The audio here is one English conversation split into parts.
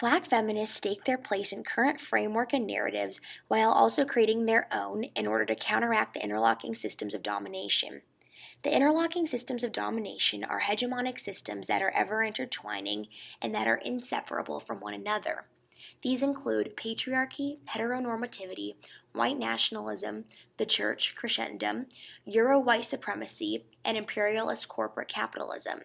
Black feminists stake their place in current framework and narratives while also creating their own in order to counteract the interlocking systems of domination. The interlocking systems of domination are hegemonic systems that are ever intertwining and that are inseparable from one another. These include patriarchy, heteronormativity, white nationalism, the church, Christendom, Euro-white supremacy, and imperialist corporate capitalism.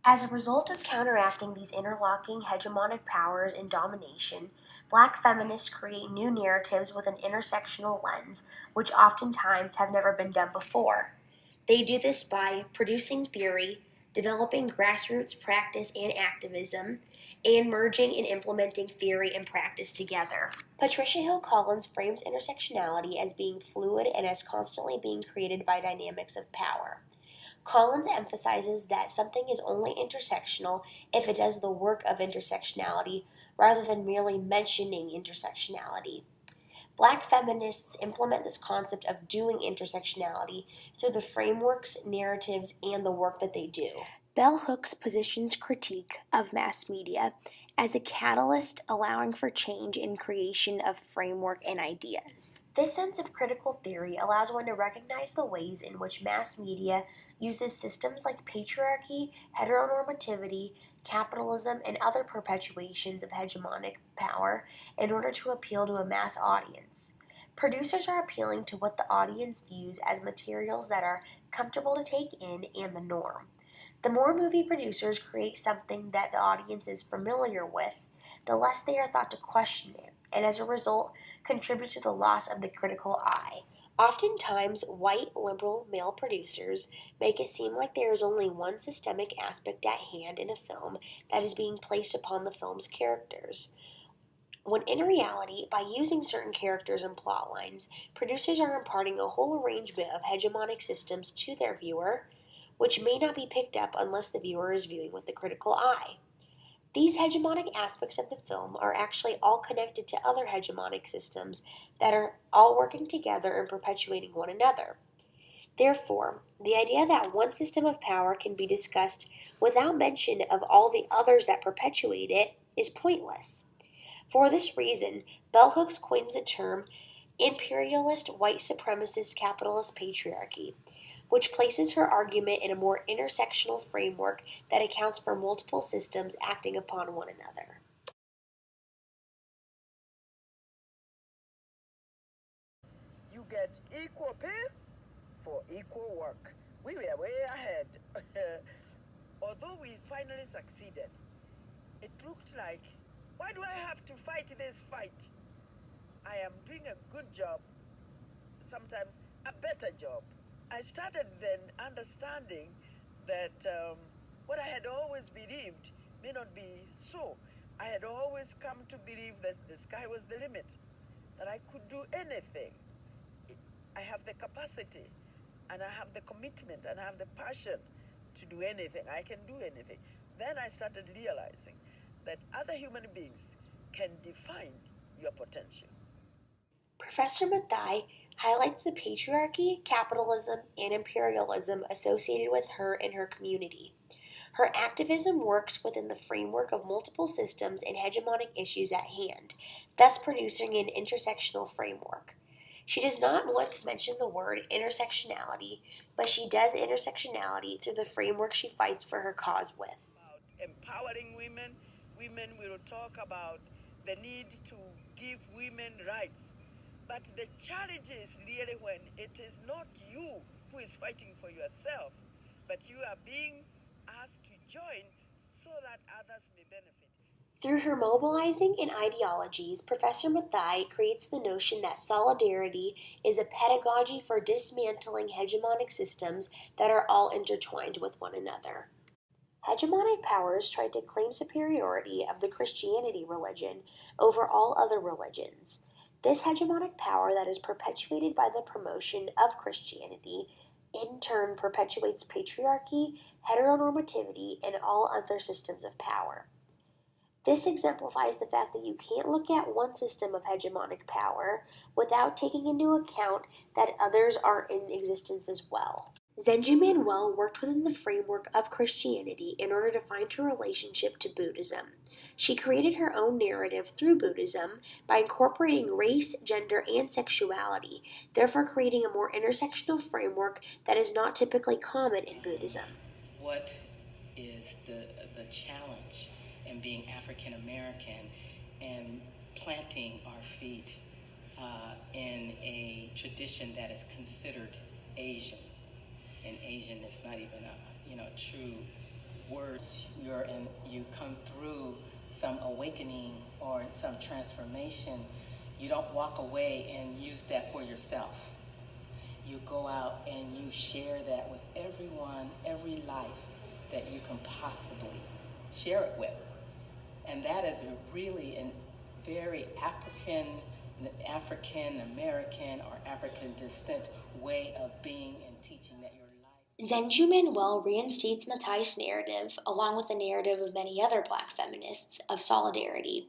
As a result of counteracting these interlocking hegemonic powers and domination, Black feminists create new narratives with an intersectional lens, which oftentimes have never been done before. They do this by producing theory, developing grassroots practice and activism, and merging and implementing theory and practice together. Patricia Hill Collins frames intersectionality as being fluid and as constantly being created by dynamics of power. Collins emphasizes that something is only intersectional if it does the work of intersectionality rather than merely mentioning intersectionality. Black feminists implement this concept of doing intersectionality through the frameworks, narratives, and the work that they do. Bell Hooks positions critique of mass media as a catalyst allowing for change in creation of framework and ideas. This sense of critical theory allows one to recognize the ways in which mass media uses systems like patriarchy, heteronormativity, capitalism, and other perpetuations of hegemonic power in order to appeal to a mass audience. Producers are appealing to what the audience views as materials that are comfortable to take in and the norm. The more movie producers create something that the audience is familiar with, the less they are thought to question it, and as a result, contribute to the loss of the critical eye. Oftentimes, white, liberal male producers make it seem like there is only one systemic aspect at hand in a film that is being placed upon the film's characters, when in reality, by using certain characters and plot lines, producers are imparting a whole arrangement of hegemonic systems to their viewer, which may not be picked up unless the viewer is viewing with the critical eye. These hegemonic aspects of the film are actually all connected to other hegemonic systems that are all working together and perpetuating one another. Therefore, the idea that one system of power can be discussed without mention of all the others that perpetuate it is pointless. For this reason, Bell Hooks coins the term imperialist white supremacist capitalist patriarchy, which places her argument in a more intersectional framework that accounts for multiple systems acting upon one another. You get equal pay for equal work. We were way ahead. Although we finally succeeded, it looked like, why do I have to fight this fight? I am doing a good job, sometimes a better job. I started then understanding that what I had always believed may not be so. I had always come to believe that the sky was the limit, that I could do anything. I have the capacity, and I have the commitment, and I have the passion to do anything. I can do anything. Then I started realizing that other human beings can define your potential. Professor Mathai highlights the patriarchy, capitalism, and imperialism associated with her and her community. Her activism works within the framework of multiple systems and hegemonic issues at hand, thus producing an intersectional framework. She does not once mention the word intersectionality, but she does intersectionality through the framework she fights for her cause with. About empowering women, women will talk about the need to give women rights. But the challenge is really when it is not you who is fighting for yourself, but you are being asked to join so that others may benefit. Through her mobilizing and ideologies, Professor Mathai creates the notion that solidarity is a pedagogy for dismantling hegemonic systems that are all intertwined with one another. Hegemonic powers tried to claim superiority of the Christianity religion over all other religions. This hegemonic power that is perpetuated by the promotion of Christianity in turn perpetuates patriarchy, heteronormativity, and all other systems of power. This exemplifies the fact that you can't look at one system of hegemonic power without taking into account that others are in existence as well. Zenju Manuel worked within the framework of Christianity in order to find her relationship to Buddhism. She created her own narrative through Buddhism by incorporating race, gender, and sexuality, therefore creating a more intersectional framework that is not typically common in Buddhism. What is the challenge in being African American and planting our feet in a tradition that is considered Asian? And Asian is not even a true word. You come through some awakening or some transformation. You don't walk away and use that for yourself. You go out and you share that with everyone, every life that you can possibly share it with. And that is really a very African American or African descent way of being and teaching that your life. Zenju Manuel reinstates Matai's narrative, along with the narrative of many other black feminists, of solidarity.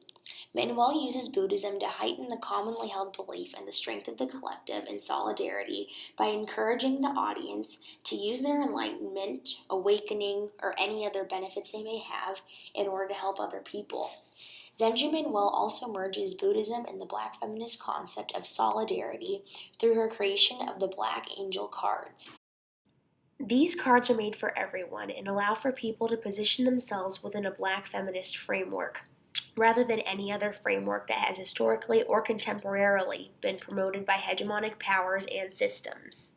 Manuel uses Buddhism to heighten the commonly held belief in the strength of the collective and solidarity by encouraging the audience to use their enlightenment, awakening, or any other benefits they may have in order to help other people. Zenju Manuel also merges Buddhism and the black feminist concept of solidarity through her creation of the Black Angel cards. These cards are made for everyone and allow for people to position themselves within a black feminist framework, rather than any other framework that has historically or contemporarily been promoted by hegemonic powers and systems.